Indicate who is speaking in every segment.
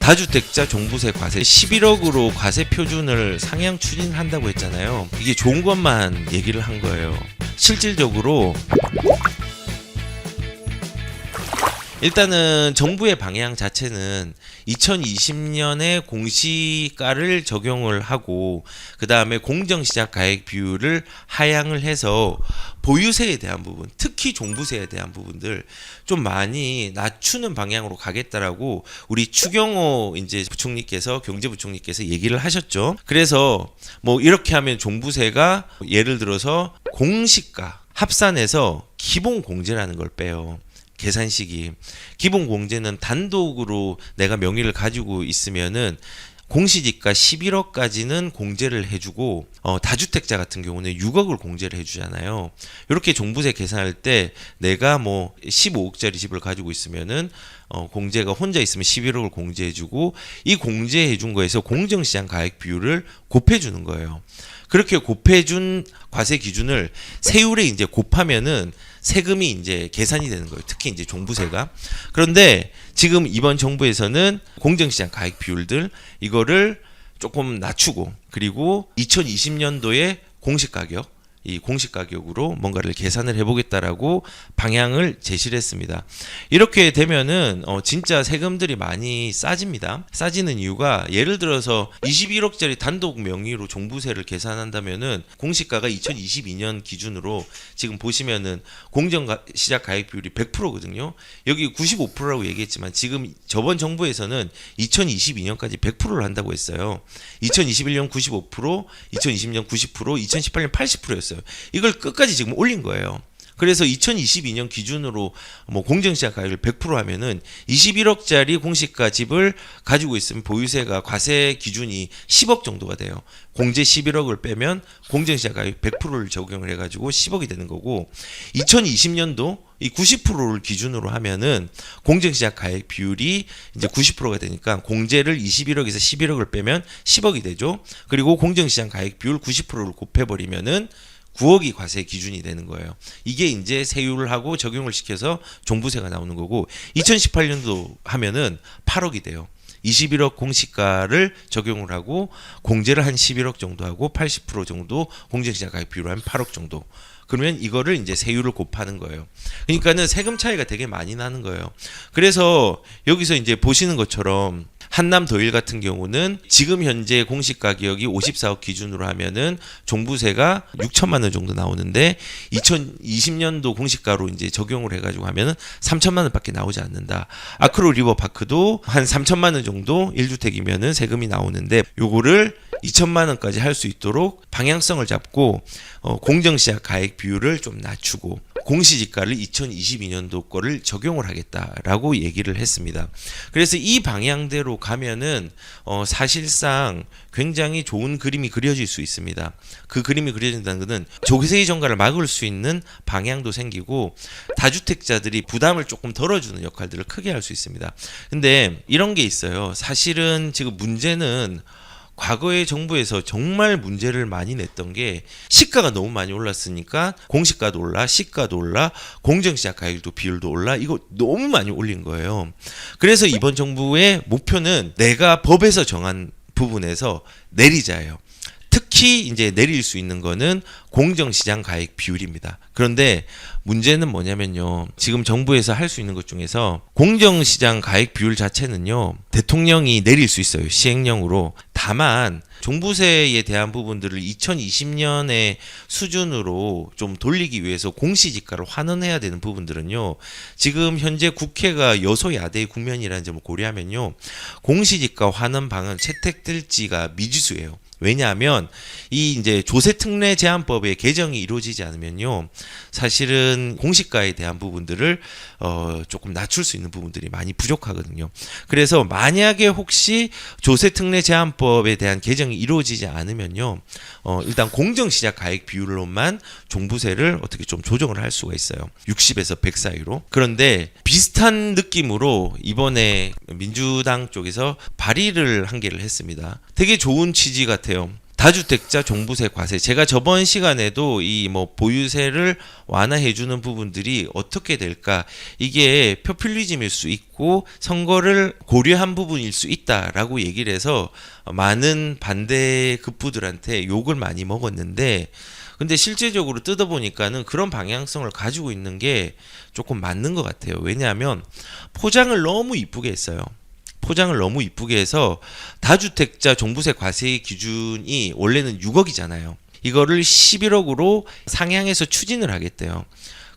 Speaker 1: 다주택자 종부세 과세 11억으로 과세 표준을 상향 추진한다고 했잖아요. 이게 좋은 것만 얘기를 한 거예요. 실질적으로 일단은 정부의 방향 자체는 2020년에 공시가를 적용을 하고 그 다음에 공정시장 가액 비율을 하향을 해서 보유세에 대한 부분, 특히 종부세에 대한 부분들 좀 많이 낮추는 방향으로 가겠다라고 우리 추경호 이제 부총리께서 경제부총리께서 얘기를 하셨죠. 그래서 뭐 이렇게 하면 종부세가 예를 들어서 공시가 합산해서 기본 공제라는 걸 빼요. 계산식이 기본 공제는 단독으로 내가 명의를 가지고 있으면은 공시지가 11억까지는 공제를 해주고 다주택자 같은 경우는 6억을 공제를 해주잖아요. 이렇게 종부세 계산할 때 내가 뭐 15억짜리 집을 가지고 있으면은 공제가 혼자 있으면 11억을 공제해주고 이 공제해준 거에서 공정시장 가액 비율을 곱해주는 거예요. 그렇게 곱해준 과세 기준을 세율에 이제 곱하면은 세금이 이제 계산이 되는 거예요. 특히 이제 종부세가. 그런데 지금 이번 정부에서는 공정시장 가액 비율들 이거를 조금 낮추고 그리고 2020년도에 공시가격 이 공시가격으로 뭔가를 계산을 해보겠다라고 방향을 제시를 했습니다. 이렇게 되면은 진짜 세금들이 많이 싸집니다. 싸지는 이유가 예를 들어서 21억짜리 단독 명의로 종부세를 계산한다면은 공시가가 2022년 기준으로 지금 보시면은 공정시장 가액 비율이 100%거든요. 여기 95%라고 얘기했지만 지금 저번 정부에서는 2022년까지 100%를 한다고 했어요. 2021년 95%, 2020년 90%, 2018년 80%였어요. 이걸 끝까지 지금 올린 거예요. 그래서 2022년 기준으로 뭐 공정시장 가격을 100% 하면은 21억짜리 공시가 집을 가지고 있으면 보유세가 과세 기준이 10억 정도가 돼요. 공제 11억을 빼면 공정시장 가격 100%를 적용을 해가지고 10억이 되는 거고 2020년도 이 90%를 기준으로 하면은 공정시장 가액 비율이 이제 90%가 되니까 공제를 21억에서 11억을 빼면 10억이 되죠. 그리고 공정시장 가액 비율 90%를 곱해버리면은 9억이 과세 기준이 되는 거예요. 이게 이제 세율을 하고 적용을 시켜서 종부세가 나오는 거고 2018년도 하면은 8억이 돼요. 21억 공시가를 적용을 하고 공제를 한 11억 정도 하고 80% 정도 공정시장 가격 비율로 한 8억 정도. 그러면 이거를 이제 세율을 곱하는 거예요. 그러니까는 세금 차이가 되게 많이 나는 거예요. 그래서 여기서 이제 보시는 것처럼 한남 더일 같은 경우는 지금 현재 공시 가격이 54억 기준으로 하면은 종부세가 6천만 원 정도 나오는데 2020년도 공시가로 이제 적용을 해가지고 하면은 3천만 원밖에 나오지 않는다. 아크로 리버파크도 한 3천만 원 정도 1주택이면은 세금이 나오는데 요거를 2천만 원까지 할 수 있도록 방향성을 잡고 공정시장 가액 비율을 좀 낮추고 공시지가를 2022년도 거를 적용을 하겠다라고 얘기를 했습니다. 그래서 이 방향대로 가면은 사실상 굉장히 좋은 그림이 그려질 수 있습니다. 그 그림이 그려진다는 것은 조세의 전가를 막을 수 있는 방향도 생기고 다주택자들이 부담을 조금 덜어주는 역할들을 크게 할 수 있습니다. 근데 이런 게 있어요. 사실은 지금 문제는 과거의 정부에서 정말 문제를 많이 냈던 게 시가가 너무 많이 올랐으니까 공시가도 올라, 시가도 올라, 공정시장 가격도 비율도 올라 이거 너무 많이 올린 거예요. 그래서 이번 정부의 목표는 내가 법에서 정한 부분에서 내리자예요. 특히 이제 내릴 수 있는 거는 공정시장 가액 비율입니다. 그런데 문제는 뭐냐면요. 지금 정부에서 할 수 있는 것 중에서 공정시장 가액 비율 자체는요. 대통령이 내릴 수 있어요. 시행령으로. 다만 종부세에 대한 부분들을 2020년의 수준으로 좀 돌리기 위해서 공시지가를 환원해야 되는 부분들은요. 지금 현재 국회가 여소야대의 국면이라는 점을 고려하면요. 공시지가 환원 방안 채택될지가 미지수예요. 왜냐하면 이 이제 조세특례 제한법의 개정이 이루어지지 않으면요, 사실은 공시가에 대한 부분들을 조금 낮출 수 있는 부분들이 많이 부족하거든요. 그래서 만약에 혹시 조세특례 제한법에 대한 개정이 이루어지지 않으면요, 일단 공정시장 가액 비율로만 종부세를 어떻게 좀 조정을 할 수가 있어요. 60에서 100 사이로. 그런데 비슷한 느낌으로 이번에 민주당 쪽에서 발의를 한 개를 했습니다. 되게 좋은 취지 같아요. 다주택자 종부세 과세. 제가 저번 시간에도 이 뭐 보유세를 완화해 주는 부분들이 어떻게 될까? 이게 포퓰리즘일 수 있고 선거를 고려한 부분일 수 있다라고 얘기를 해서 많은 반대 급부들한테 욕을 많이 먹었는데, 근데 실제적으로 뜯어보니까는 그런 방향성을 가지고 있는 게 조금 맞는 것 같아요. 왜냐하면 포장을 너무 이쁘게 했어요. 포장을 너무 이쁘게 해서 다주택자 종부세 과세 기준이 원래는 6억이잖아요. 이거를 11억으로 상향해서 추진을 하겠대요.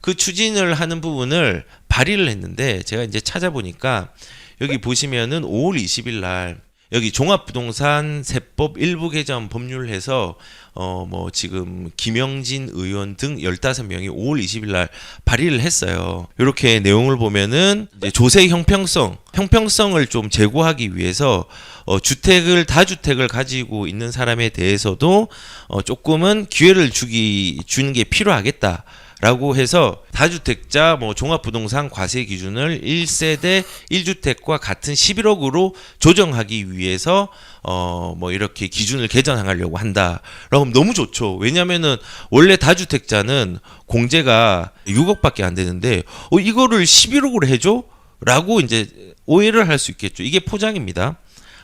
Speaker 1: 그 추진을 하는 부분을 발의를 했는데, 제가 이제 찾아보니까 여기 보시면은 5월 20일 날 여기 종합부동산 세법 일부 개정 법률해서 뭐 지금 김영진 의원 등 15명이 5월 20일 날 발의를 했어요. 이렇게 내용을 보면은 이제 조세 형평성을 좀 제고하기 위해서 다주택을 가지고 있는 사람에 대해서도 조금은 기회를 주는 게 필요하겠다. 라고 해서 다주택자 뭐 종합부동산 과세 기준을 1세대 1주택과 같은 11억으로 조정하기 위해서 뭐 이렇게 기준을 개정하려고 한다. 라고 하면 너무 좋죠. 왜냐면은 원래 다주택자는 공제가 6억밖에 안 되는데 이거를 11억으로 해줘? 라고 이제 오해를 할 수 있겠죠. 이게 포장입니다.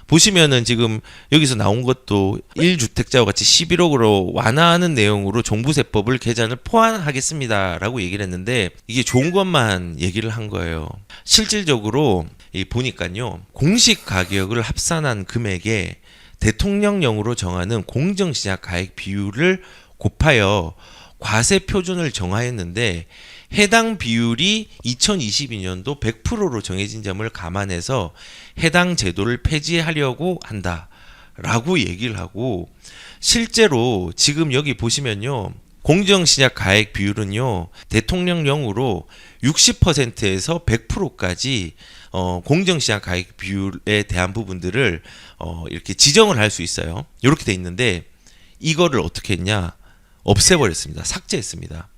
Speaker 1: 보시면은 지금 여기서 나온 것도 1주택자와 같이 11억으로 완화하는 내용으로 종부세법을 개정을 포함하겠습니다라고 얘기를 했는데, 이게 좋은 것만 얘기를 한 거예요. 실질적으로 보니까요, 공시 가격을 합산한 금액에 대통령령으로 정하는 공정시장 가액 비율을 곱하여 과세 표준을 정하였는데, 해당 비율이 2022년도 100%로 정해진 점을 감안해서 해당 제도를 폐지하려고 한다라고 얘기를 하고, 실제로 지금 여기 보시면요, 공정시작 가액 비율은요, 대통령령으로 60%에서 100%까지 공정시장 가액 비율에 대한 부분들을 이렇게 지정을 할 수 있어요. 이렇게 돼 있는데, 이거를 어떻게 했냐? 없애버렸습니다. 삭제했습니다.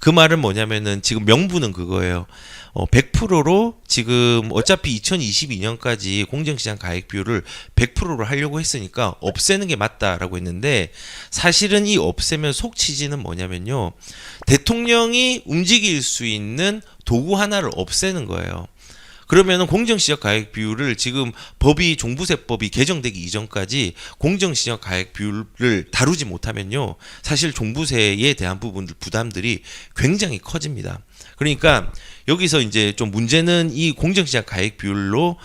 Speaker 1: 그 말은 뭐냐면은 지금 명분은 그거예요. 100%로 지금 어차피 2022년까지 공정시장 가액 비율을 100%로 하려고 했으니까 없애는 게 맞다라고 했는데, 사실은 이 없애면 속 취지는 뭐냐면요, 대통령이 움직일 수 있는 도구 하나를 없애는 거예요. 그러면은 공정시장 가액 비율을 지금 종부세법이 개정되기 이전까지 공정시장 가액 비율을 다루지 못하면요, 사실 종부세에 대한 부담들이 굉장히 커집니다. 그러니까 여기서 이제 좀 문제는 이 공정시장 가액 비율로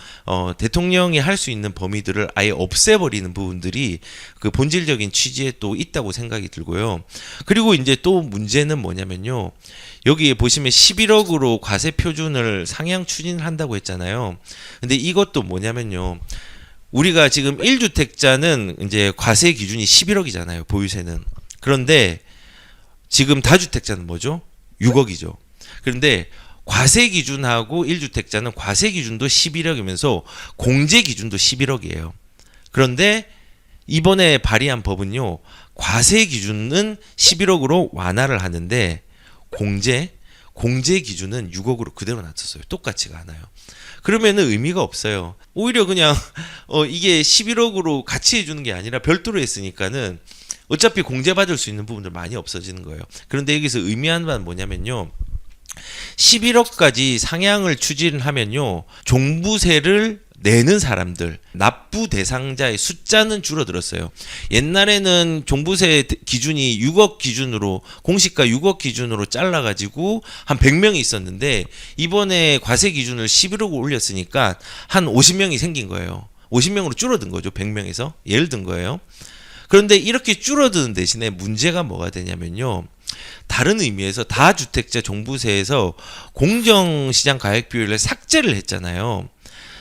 Speaker 1: 대통령이 할 수 있는 범위들을 아예 없애버리는 부분들이 그 본질적인 취지에 또 있다고 생각이 들고요. 그리고 이제 또 문제는 뭐냐면요, 여기에 보시면 11억으로 과세 표준을 상향 추진을 한다고 했잖아요. 근데 이것도 뭐냐면요, 우리가 지금 1주택자는 이제 과세 기준이 11억이잖아요, 보유세는. 그런데 지금 다주택자는 뭐죠? 6억이죠. 그런데 과세 기준하고 1주택자는 과세 기준도 11억이면서 공제 기준도 11억이에요. 그런데 이번에 발의한 법은요, 과세 기준은 11억으로 완화를 하는데 공제 기준은 6억으로 그대로 놨었어요. 똑같지가 않아요. 그러면은 의미가 없어요. 오히려 그냥 이게 11억으로 같이 해주는 게 아니라 별도로 했으니까는 어차피 공제받을 수 있는 부분들 많이 없어지는 거예요. 그런데 여기서 의미하는 바는 뭐냐면요, 11억까지 상향을 추진하면요, 종부세를 내는 사람들, 납부 대상자의 숫자는 줄어들었어요. 옛날에는 종부세 기준이 6억 기준으로, 공시가 6억 기준으로 잘라가지고 한 100명이 있었는데, 이번에 과세 기준을 11억 올렸으니까 한 50명이 생긴 거예요. 50명으로 줄어든 거죠. 100명에서. 예를 든 거예요. 그런데 이렇게 줄어드는 대신에 문제가 뭐가 되냐면요, 다른 의미에서 다주택자 종부세에서 공정시장 가액 비율을 삭제를 했잖아요.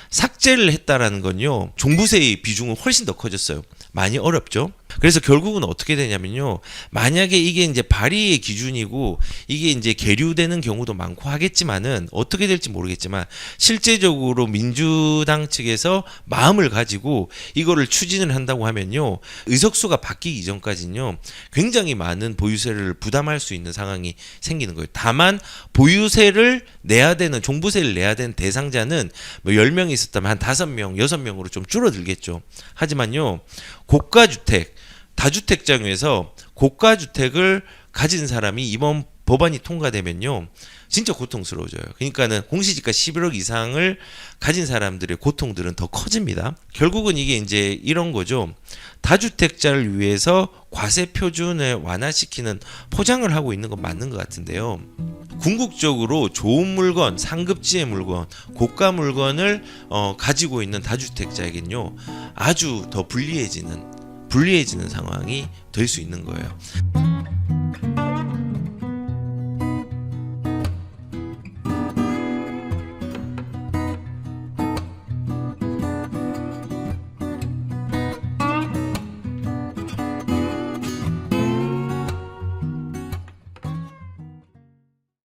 Speaker 1: 삭제를 했다라는 건요, 종부세의 비중은 훨씬 더 커졌어요. 많이 어렵죠. 그래서 결국은 어떻게 되냐면요, 만약에 이게 이제 발의의 기준이고 이게 이제 계류되는 경우도 많고 하겠지만은, 어떻게 될지 모르겠지만 실제적으로 민주당 측에서 마음을 가지고 이거를 추진을 한다고 하면요, 의석수가 바뀌기 이전까지는요 굉장히 많은 보유세를 부담할 수 있는 상황이 생기는 거예요. 다만 보유세를 내야 되는, 종부세를 내야 되는 대상자는 뭐 10명이 있었다면 한 5명, 6명으로 좀 줄어들겠죠. 하지만요, 고가주택, 다주택자 중에서 고가 주택을 가진 사람이 이번 법안이 통과되면요, 진짜 고통스러워져요. 그러니까는 공시지가 11억 이상을 가진 사람들의 고통들은 더 커집니다. 결국은 이게 이제 이런 거죠. 다주택자를 위해서 과세 표준을 완화시키는 포장을 하고 있는 건 맞는 것 같은데요. 궁극적으로 좋은 물건, 상급지의 물건, 고가 물건을 가지고 있는 다주택자에겐요, 아주 더 불리해지는 상황이 될 수 있는 거예요.